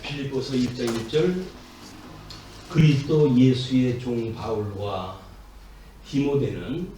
빌립보서 1장 1절 그리스도 예수의 종 바울과 디모데는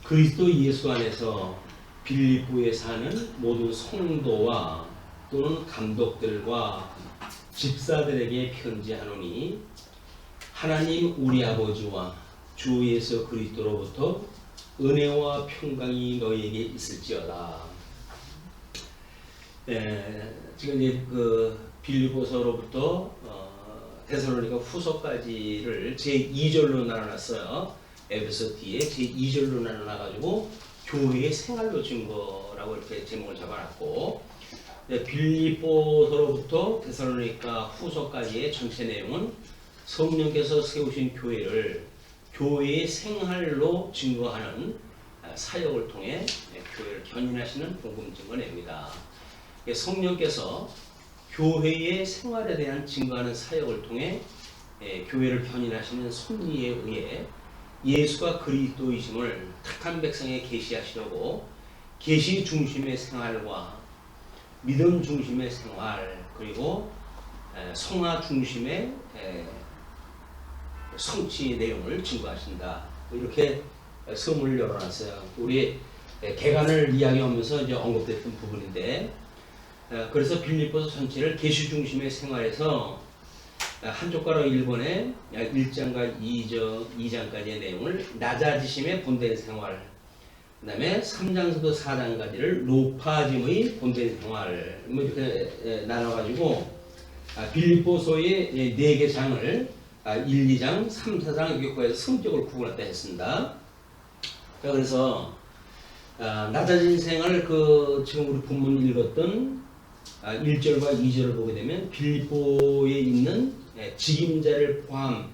그리스도 예수 안에서 빌립보에 사는 모든 성도와 또는 감독들과 집사들에게 편지하노니 하나님 우리 아버지와 주 예수 그리스도로부터 은혜와 평강이 너희에게 있을지어다. 지금 이제 그 빌립보서로부터 데살로니가 후서까지를 제2절로 나눠놨어요. 에베소 뒤에 제2절로 나눠놔가지고 교회의 생활로 증거라고 이렇게 제목을 잡아놨고, 빌립보서로부터 데살로니가 후서까지의 전체 내용은 성령께서 세우신 교회를 교회의 생활로 증거하는 사역을 통해 교회를 견인하시는 복음 증거냅니다. 성령께서 교회의 생활에 대한 증거하는 사역을 통해 교회를 견인하시는 섭리에 의해 예수가 그리스도이심을 택한 백성에 계시하시려고 계시 중심의 생활과 믿음 중심의 생활, 그리고 성화 중심의 성취 내용을 증거하신다. 이렇게 서문을 열어놨어요. 우리 개간을 이야기하면서 이제 언급됐던 부분인데, 그래서 빌립보서 전체를 계시 중심의 생활에서 한쪽 가로 1번에 1장과 2장까지의 내용을 낮아지심의 본된 생활, 그 다음에 3장부터 4장까지를 높아짐의 본된 생활, 뭐 이렇게 나눠가지고 빌립보서의 4개 장을 1, 2장, 3, 4장 이렇게 구해서 성격을 구분했다 했습니다. 그래서 낮아진 생활, 지금 우리 본문 읽었던 1절과 2절을 보게 되면 빌립보에 있는 직임자를 포함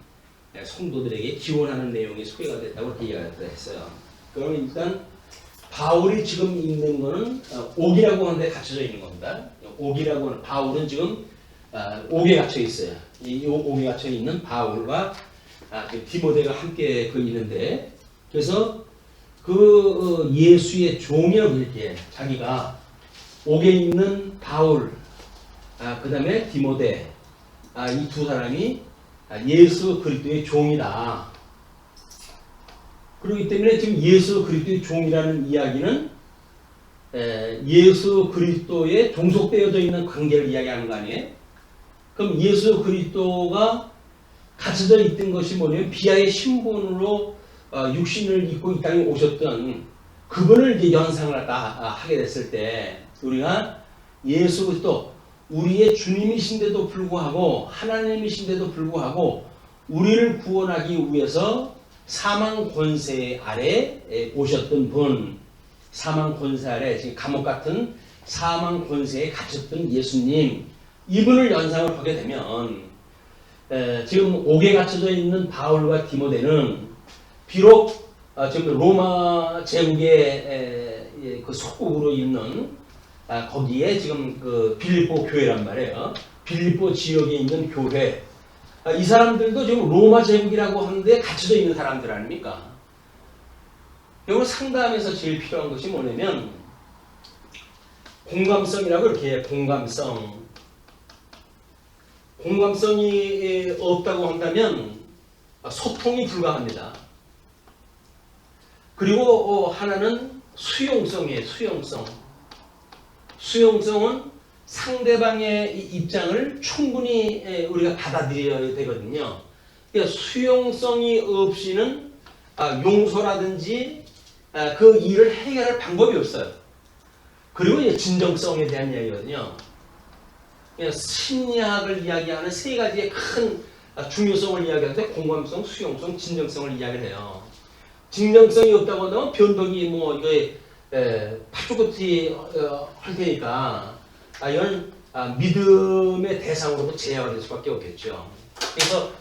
성도들에게 기원하는 내용이 소개가 됐다고 이렇게 이야기했다 했어요. 그러면 일단 바울이 지금 있는 거는 옥이라고 하는 데 갇혀져 있는 겁니다. 옥이라고 하는, 바울은 지금 옥에 갇혀 있어요. 이 옥에 갇혀 있는 바울과 디모데가 함께 있는데, 그래서 예수의 종이라고 이렇게 자기가 옥에 있는 바울, 그 다음에 디모데, 이 두 사람이 예수 그리스도의 종이다. 그렇기 때문에 지금 예수 그리스도의 종이라는 이야기는 예수 그리스도에 종속되어져 있는 관계를 이야기하는 거 아니에요? 그럼 예수 그리스도가 갇혀져 있던 것이 뭐냐면 비하의 신분으로 육신을 입고 이 땅에 오셨던 그분을 이제 연상을 하게 됐을 때, 우리가 예수 그리스도, 우리의 주님이신데도 불구하고, 하나님이신데도 불구하고 우리를 구원하기 위해서 사망 권세 아래 오셨던 분, 사망 권세 아래 지금 감옥 같은 사망 권세에 갇혔던 예수님, 이분을 연상을 하게 되면 지금 옥에 갇혀져 있는 바울과 디모데는 비록 지금 로마 제국의 그 속국으로 있는 거기에 지금 빌립보 교회란 말이에요. 빌립보 지역에 있는 교회, 이 사람들도 지금 로마 제국이라고 하는데 갇혀져 있는 사람들 아닙니까? 이걸 상담에서 제일 필요한 것이 뭐냐면 공감성이라고 이렇게 해요. 공감성이 없다고 한다면 소통이 불가합니다. 그리고 하나는 수용성이에요. 수용성은 상대방의 입장을 충분히 우리가 받아들여야 되거든요. 그러니까 수용성이 없이는 용서라든지 그 일을 해결할 방법이 없어요. 그리고 이제 진정성에 대한 이야기거든요. 심리학을 이야기하는 세 가지의 큰 중요성을 이야기할 때 공감성, 수용성, 진정성을 이야기를 해요. 진정성이 없다고 하면 변덕이 파죽같이 할 테니까 이건 믿음의 대상으로도 제어가 될 수밖에 없겠죠. 그래서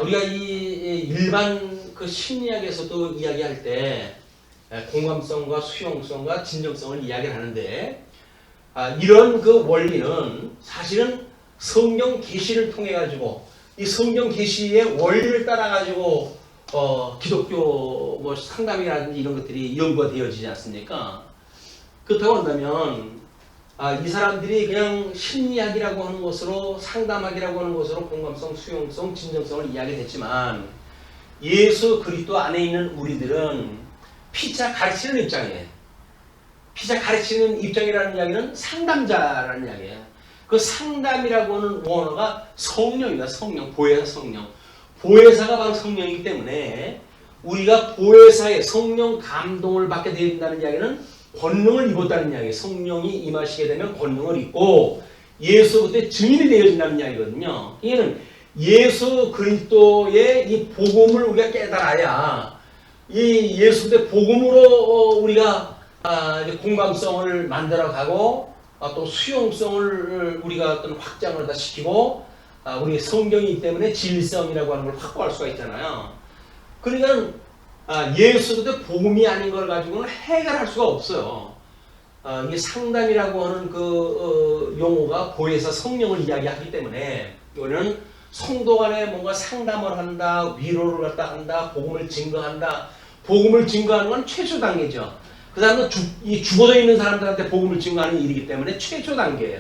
우리가 이 일반 심리학에서도 이야기할 때 공감성과 수용성과 진정성을 이야기를 하는데, 이런 원리는 사실은 성경 계시를 통해 가지고 이 성경 계시의 원리를 따라 가지고 기독교 상담이라든지 이런 것들이 연구가 되어지지 않습니까? 그렇다고 한다면 이 사람들이 그냥 심리학이라고 하는 것으로 상담학이라고 하는 것으로 공감성, 수용성, 진정성을 이야기했지만 예수 그리스도 안에 있는 우리들은 피차 가르치는 입장이에요. 피차 가르치는 입장이라는 이야기는 상담자라는 이야기예요. 그 상담이라고 하는 원어가 성령이다. 성령, 보혜사 성령. 보혜사가 바로 성령이기 때문에 우리가 보혜사의 성령 감동을 받게 된다는 이야기는 권능을 입었다는 이야기예요. 성령이 임하시게 되면 권능을 입고 예수 그때 증인이 되어진다는 이야기거든요. 이게는 예수 그리스도의 이 복음을 우리가 깨달아야 이 예수 그때 복음으로 우리가 이제 공감성을 만들어가고 또 수용성을 우리가 어떤 확장을 다 시키고 우리 성경이기 때문에 진리성이라고 하는 걸 확보할 수가 있잖아요. 그러니까 예수 그때 복음이 아닌 걸 가지고는 해결할 수가 없어요. 이게 상담이라고 하는 그 용어가 보혜사 성령을 이야기하기 때문에 이거는 성도 간에 뭔가 상담을 한다, 위로를 갖다 한다, 복음을 증거한다. 복음을 증거하는 건 최초 단계죠. 그 다음은 죽어져 있는 사람들한테 복음을 증거하는 일이기 때문에 최초 단계예요.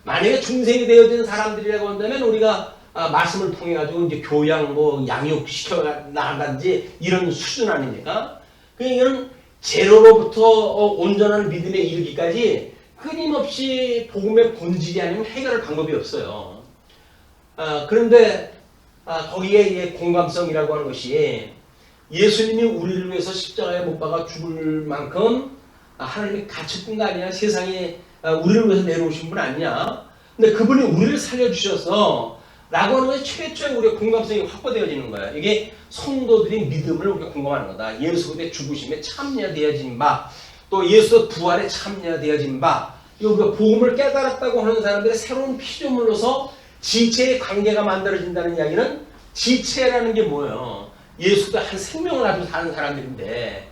만약에 중생이 되어진 사람들이라고 한다면 우리가 말씀을 통해 가지고 이제 교양 양육시켜 나간다든지 이런 수준 아닙니까? 그러니까 제로로부터 온전한 믿음에 이르기까지 끊임없이 복음의 본질이 아니면 해결할 방법이 없어요. 그런데 거기에 공감성이라고 하는 것이 예수님이 우리를 위해서 십자가에 못 박아 죽을 만큼 하나님이 가르친 거 아니냐? 세상에 우리를 위해서 내려오신 분 아니냐? 근데 그분이 우리를 살려주셔서 라고 하는 것이 최초의 우리의 공감성이 확보되어지는 거예요. 이게 성도들이 믿음을 우리가 공감하는 거다. 예수 그리스도의 죽으심에 참여되어진 바, 또 예수의 부활에 참여되어진 바, 우리가 복음을 깨달았다고 하는 사람들의 새로운 피조물로서 지체의 관계가 만들어진다는 이야기는 지체라는 게 뭐예요? 예수도 한 생명을 가지고 사는 사람들인데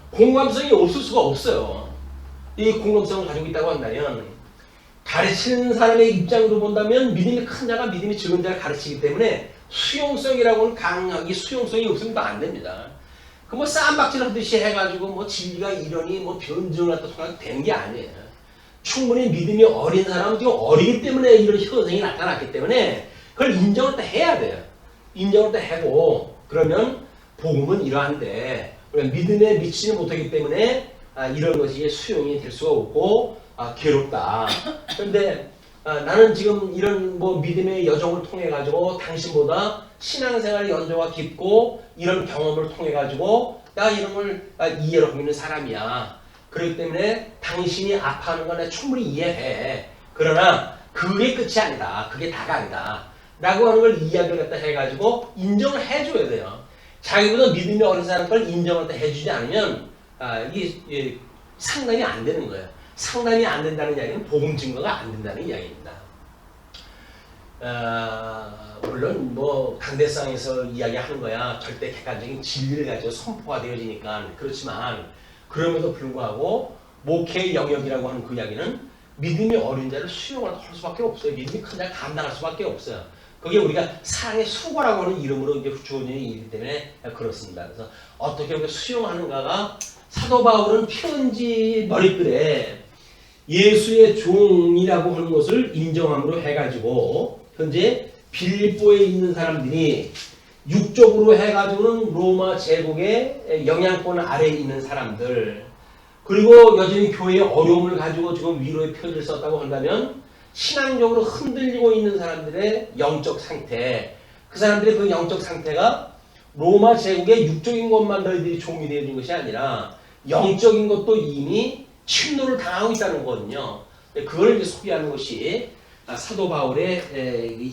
공감성이 없을 수가 없어요. 이 공감성을 가지고 있다고 한다면 가르치는 사람의 입장으로 본다면 믿음이 큰 자가 믿음이 적은 자를 가르치기 때문에 수용성이라고는 강하게 수용성이 없으면 안 됩니다. 그 쌈박질 하듯이 해가지고 진리가 이러니 변증을 갖다 되는 게 아니에요. 충분히 믿음이 어린 사람은 지금 어리기 때문에 이런 현상이 나타났기 때문에 그걸 인정을 또 해야 돼요. 인정을 또 하고 그러면 복음은 이러한데 믿음에 미치지 못하기 때문에 이런 것이 수용이 될 수가 없고 괴롭다. 그런데 나는 지금 이런 믿음의 여정을 통해 가지고 당신보다 신앙생활의 연조가 깊고 이런 경험을 통해 가지고 나 이런 걸 이해를 하고 있는 사람이야. 그렇기 때문에 당신이 아파하는 건 내가 충분히 이해해. 그러나 그게 끝이 아니다. 그게 다가 아니다. 라고 하는 걸 이야기를 갖다 해가지고 인정을 해줘야 돼요. 자기보다 믿음이 어린 사람 걸 인정을 갖다 해주지 않으면 이게 상담이 안 되는 거예요. 상담이 안 된다는 이야기는 복음 증거가 안 된다는 이야기입니다. 물론 강대상에서 이야기하는 거야 절대 객관적인 진리를 가지고 선포가 되어지니까 그렇지만 그럼에도 불구하고 목회의 영역이라고 하는 그 이야기는 믿음이 어린 자를 수용을 할 수밖에 없어요. 믿음이 큰 자를 감당할 수밖에 없어요. 그게 우리가 사랑의 수고라고 하는 이름으로 이제 주어진 일이기 때문에 그렇습니다. 그래서 어떻게 우리가 수용하는가가 사도 바울은 편지 머릿글에 예수의 종이라고 하는 것을 인정함으로 해가지고 현재 빌립보에 있는 사람들이 육적으로 해가지고는 로마 제국의 영향권 아래에 있는 사람들 그리고 여전히 교회의 어려움을 가지고 지금 위로의 편지를 썼다고 한다면 신앙적으로 흔들리고 있는 사람들의 영적 상태 그 사람들의 그 영적 상태가 로마 제국의 육적인 것만 너희들이 종이 되어진 것이 아니라 영적인 것도 이미 침노를 당하고 있다는 거거든요. 그걸 이제 소개하는 것이 사도 바울의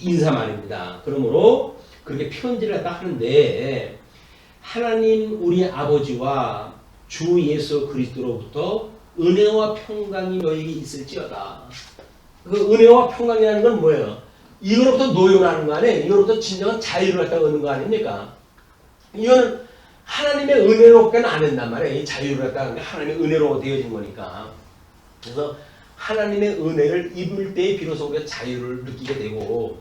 인사말입니다. 그러므로 그렇게 편지를 갖다 하는데 하나님 우리 아버지와 주 예수 그리스도로부터 은혜와 평강이 너에게 있을지어다. 그 은혜와 평강이라는 건 뭐예요? 이거로부터 노여라는 거 아니에요? 이거로부터 진정한 자유를 갖다 얻는 거 아닙니까? 이거는 하나님의 은혜로밖에는 안 된단 말이에요. 이 자유를 갖다 하는 게 하나님의 은혜로 되어진 거니까. 그래서 하나님의 은혜를 입을 때에 비로소 우리가 자유를 느끼게 되고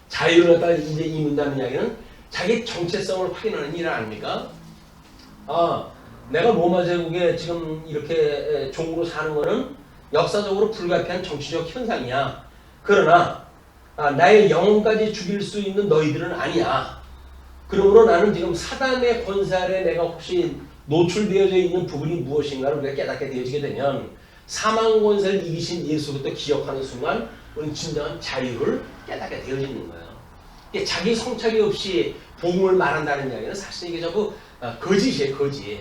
자유를 갖다 이제 입는다는 이야기는 자기 정체성을 확인하는 일 아닙니까? 내가 로마 제국에 지금 이렇게 종으로 사는 거는 역사적으로 불가피한 정치적 현상이야. 그러나 나의 영혼까지 죽일 수 있는 너희들은 아니야. 그러므로 나는 지금 사단의 권세 아래 내가 혹시 노출되어져 있는 부분이 무엇인가를 우리가 깨닫게 되어지게 되면 사망 권세를 이기신 예수부터 기억하는 순간 우리는 진정한 자유를 깨닫게 되어지는 거예요. 자기 성찰이 없이 복음을 말한다는 이야기는 사실 이게 전부 거짓이에요, 거짓.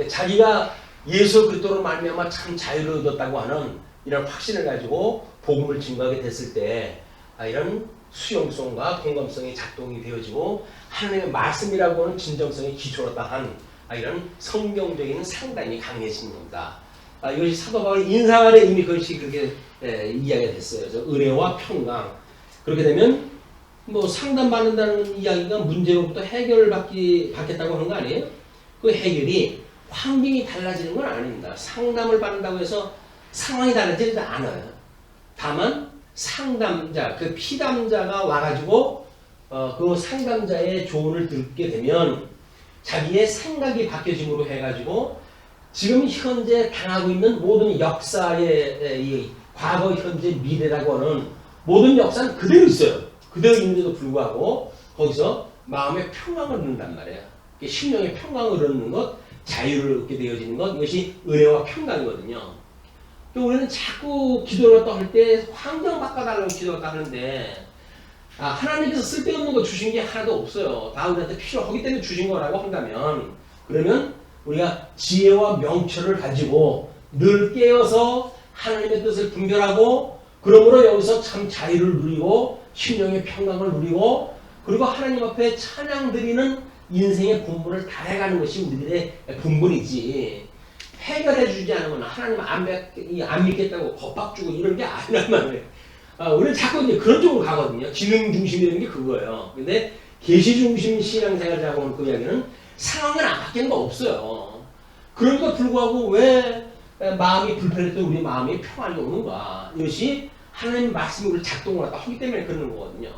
자기가 예수 그리스도로 말미암아 참 자유를 얻었다고 하는 이런 확신을 가지고 복음을 증거하게 됐을 때 이런 수용성과 공감성이 작동이 되어지고 하나님의 말씀이라고 하는 진정성이 기초로 한 이런 성경적인 상당히 강해지는 겁니다. 이것이 사도 바울의 인상 안에 이미 그것이 그렇게 이야기가 됐어요. 의뢰와 평강. 그렇게 되면 뭐 상담받는다는 이야기가 문제로부터 해결받겠다고 하는 거 아니에요? 그 해결이 환경이 달라지는 건 아닙니다. 상담을 받는다고 해서 상황이 달라지지 않아요. 다만 상담자, 그 피담자가 와가지고 그 상담자의 조언을 듣게 되면 자기의 생각이 바뀌어짐으로 해가지고 지금 현재 당하고 있는 모든 역사의 이 과거, 현재, 미래라고 하는 모든 역사는 그대로 있어요. 그대로 있는데도 불구하고 거기서 마음의 평강을 얻는단 말이에요. 심령의 평강을 얻는 것, 자유를 얻게 되어지는 것, 이것이 은혜와 평강이거든요. 우리는 자꾸 기도를 할 때 환경 바꿔달라고 기도를 하는데 하나님께서 쓸데없는 거 주신 게 하나도 없어요. 다 우리한테 필요하기 때문에 주신 거라고 한다면 그러면 우리가 지혜와 명철을 가지고 늘 깨어서 하나님의 뜻을 분별하고 그러므로 여기서 참 자유를 누리고 심령의 평강을 누리고 그리고 하나님 앞에 찬양 드리는 인생의 본분을 다해가는 것이 우리들의 본분이지 해결해 주지 않으면 하나님 안 믿겠다고 겁박주고 이런 게 아니란 말이에요. 우리는 자꾸 이제 그런 쪽으로 가거든요. 지능 중심이라는 게 그거예요. 근데 계시 중심 신앙생활이라고 하는 그 이야기는 상황은 안 바뀌는 거 없어요. 그러니까 불구하고 왜 마음이 불편했던 우리 마음이 평안이 오는가? 이것이 하나님 말씀을 작동을 하기 때문에 그러는 거거든요.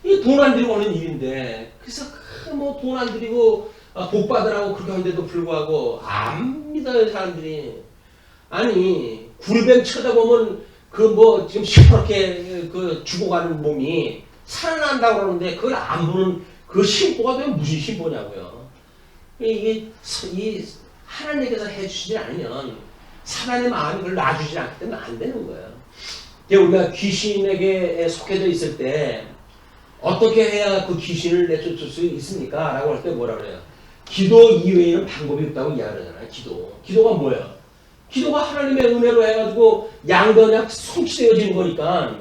이게 돈 안 들이고 하는 일인데 그래서 뭐 돈 안 들이고 복 받으라고 그렇게 하는데도 불구하고 안 믿어요 사람들이. 아니 굴뱀 쳐다보면 그 뭐 지금 시퍼렇게 그 죽어가는 몸이 살아난다고 그러는데 그걸 안 보는 그 신보가 되면 무슨 신보냐고요. 이게 이 하나님께서 해주시지 않으면 사단의 마음이 그걸 놔주지 않기 때문에 안 되는 거예요. 우리가 귀신에게 속해져 있을 때 어떻게 해야 그 귀신을 내쫓을 수 있습니까? 라고 할 때 뭐라 그래요? 기도 이외에는 방법이 없다고 이야기하잖아요. 기도가 뭐예요? 기도가 하나님의 은혜로 해가지고 양도냐 성취되어지는 거니까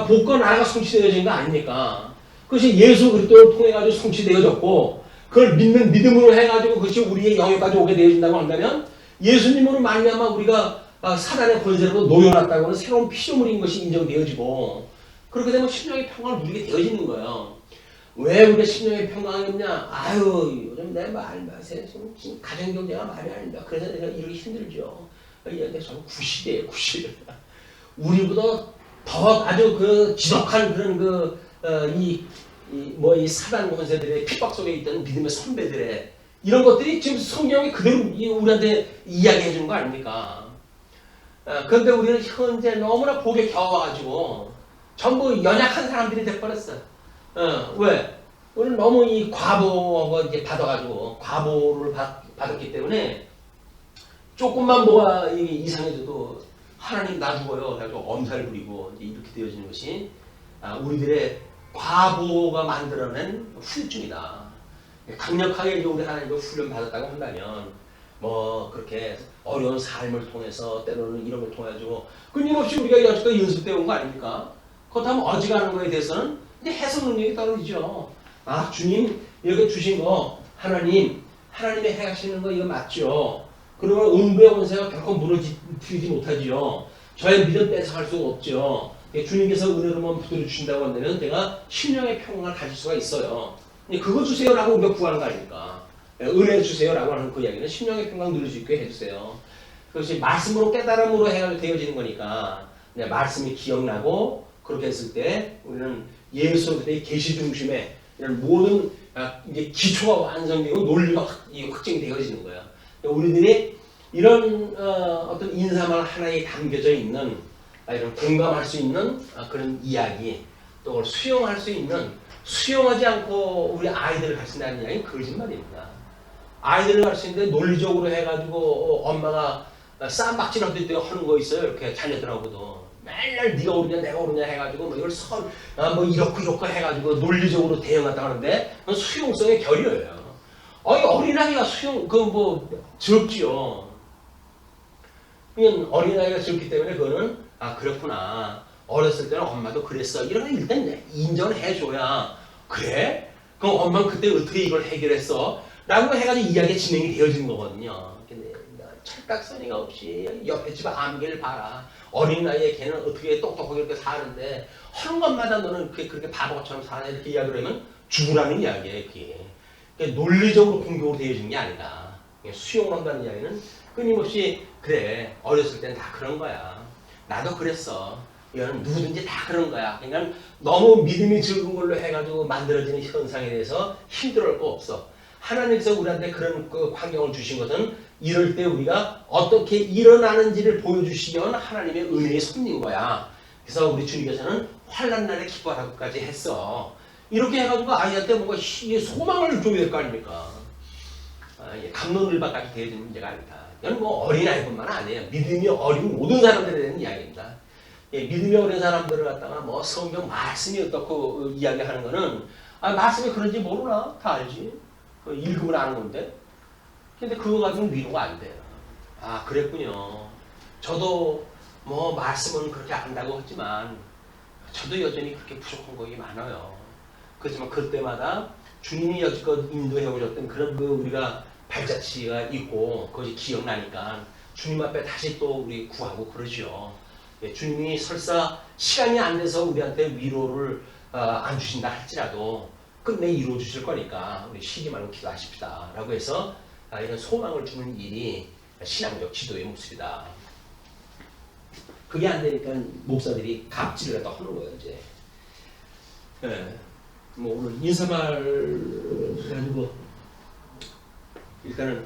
복과 나라가 성취되어지는 거 아닙니까? 그것이 예수 그리스도를 통해가지고 성취되어졌고 그걸 믿는 믿음으로 해가지고 그것이 우리의 영역까지 오게 되어진다고 한다면 예수님으로 말미암아 우리가 사단의 권세로도 놓여놨다고 하는 새로운 피조물인 것이 인정되어지고 그렇게 되면 심령의 평강을 누리게 되어지는 거예요. 왜 우리가 심령의 평강이 없냐? 아유 요즘 내 말맛에 지금 가정경제가 말이 아닙니다. 그래서 내가 이러기 힘들죠. 이게 전 구실이에요, 구실. 우리보다 더 아주 그 지독한 그런 이 사단 권세들의 핍박 속에 있던 믿음의 선배들의 이런 것들이 지금 성경이 그대로 우리한테 이야기해 주는 거 아닙니까? 그런데 우리는 현재 너무나 복에 겨워가지고 전부 연약한 사람들이 돼버렸어. 왜? 우리는 너무 이 과보가 이제 받아가지고 과보를 받았기 때문에 조금만 뭐가 이상해져도 하나님 나 죽어요. 그래서 엄살 부리고 이제 이렇게 되어지는 것이 우리들의 과보가 만들어낸 후유증이다. 강력하게 우리 하나님과 훈련 받았다고 한다면 뭐 그렇게 어려운 삶을 통해서 때로는 이런 걸 통해가지고 끊임없이 우리가 여태까지 연습되어 온 거 아닙니까? 그렇다면 어지간한 거에 대해서는 이제 해석 능력이 떨어지죠. 주님 이렇게 주신 거 하나님의 행하시는 거 이거 맞죠? 그러면 음부의 권세가 결코 무너지지 못하지요. 저의 믿음 뺏어갈 수가 없죠. 주님께서 은혜로만 붙들어 주신다고 한다면 내가 심령의 평강을 가질 수가 있어요. 그거 주세요라고 우리가 구하는 거 아닙니까? 은혜 주세요라고 하는 그 이야기는 심령의 평강 누릴 수 있게 해주세요. 그것이 말씀으로 깨달음으로 해야 되어지는 거니까 말씀이 기억나고 그렇게 했을 때 우리는 예수 그리스도의 계시 중심에 이런 모든 이제 기초가 완성되고 논리가 확증되어지는 거예요. 우리들이 이런 어떤 인사말 하나에 담겨져 있는 이런 공감할 수 있는 그런 이야기, 또 그걸 수용할 수 있는, 수용하지 않고 우리 아이들을 가르친다는 이야기는 거짓말입니다. 아이들을 가르치는데 논리적으로 해가지고 엄마가 쌈박질하듯 하는 거 있어요. 이렇게 자녀들하고도 맨날 네가 옳으냐 내가 옳으냐 해가지고 뭐 이걸 뭐 이렇고 해가지고 논리적으로 대응한다 하는데 그건 수용성의 결여예요. 어린아이가 수용 적지요. 그냥 어린아이가 적기 때문에 그거는 그렇구나. 어렸을 때는 엄마도 그랬어. 이런 거 일단 인정을 해줘야 그래? 그럼 엄마는 그때 어떻게 이걸 해결했어? 라고 해가지고 이야기가 진행이 되어지는 거거든요. 근데 철딱서니가 없이 옆에 집 아무개를 봐라. 어린아이에 걔는 어떻게 똑똑하게 이렇게 사는데 하는 것마다 너는 그렇게 바보처럼 사냐 이렇게 이야기를 하면 죽으라는 이야기예요. 그게. 그러니까 논리적으로 공격으로 되어지는 게 아니다. 수용을 한다는 이야기는 끊임없이 그래 어렸을 땐 다 그런 거야. 나도 그랬어. 이거는 누구든지 다 그런 거야. 그러니까 너무 믿음이 적은 걸로 해가지고 만들어지는 현상에 대해서 힘들어할 거 없어. 하나님께서 우리한테 그런 환경을 주신 것은 이럴 때 우리가 어떻게 일어나는지를 보여주시면 하나님의 은혜의 손인 거야. 그래서 우리 주님께서는 환난 날에 기뻐하라고까지 했어. 이렇게 해가지고 아이한테 뭔가 소망을 줘야 될 거 아닙니까? 감론을박까지 되어지는 문제가 아니다. 이건 뭐 어린아이뿐만 아니에요. 믿음이 어린 모든 사람들에 대한 이야기입니다. 믿음이 어린 사람들을 갖다가 뭐 성경 말씀이 어떻고 이야기하는 거는 말씀이 그런지 모르나? 다 알지. 읽으면 아는 건데. 근데 그거 가지고는 위로가 안 돼요. 그랬군요. 저도 뭐 말씀은 그렇게 안다고 했지만 저도 여전히 그렇게 부족한 것이 많아요. 그렇지만 그때마다 주님이 여지껏 인도해 오셨던 그런 우리가 발자취가 있고 그것이 기억나니까 주님 앞에 다시 또 우리 구하고 그러죠. 주님이 설사 시간이 안 돼서 우리한테 위로를 안 주신다 할지라도 끝내 이루어 주실 거니까 우리 쉬지 말고 기도하십시다 라고 해서 이런 소망을 주는 일이 신앙적 지도의 모습이다. 그게 안 되니까 목사들이 갑질을 갖다 하는 거예요. 이제 뭐 오늘 인사말 가지고 일단은